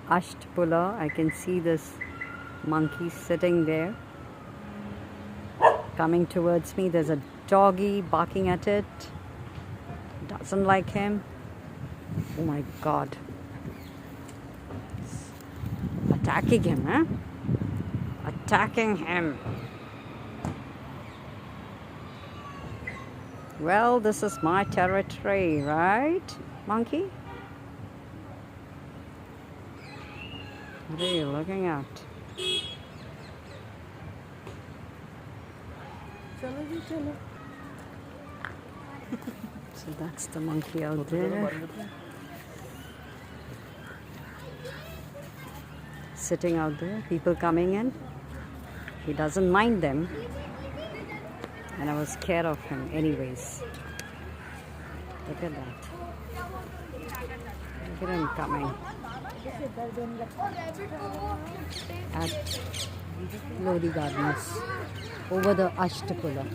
Ashtapula, I can see this monkey sitting there, coming towards me. There's a doggy barking at it. Doesn't like him. Oh my god. It's attacking him, huh? Attacking him. Well, this is my territory, right, monkey? What are you looking at? So that's the monkey out there. Sitting out there, people coming in. He doesn't mind them. And I was scared of him anyways. Look at that. Look at him coming. At Lodi Gardens over the Ashtapula.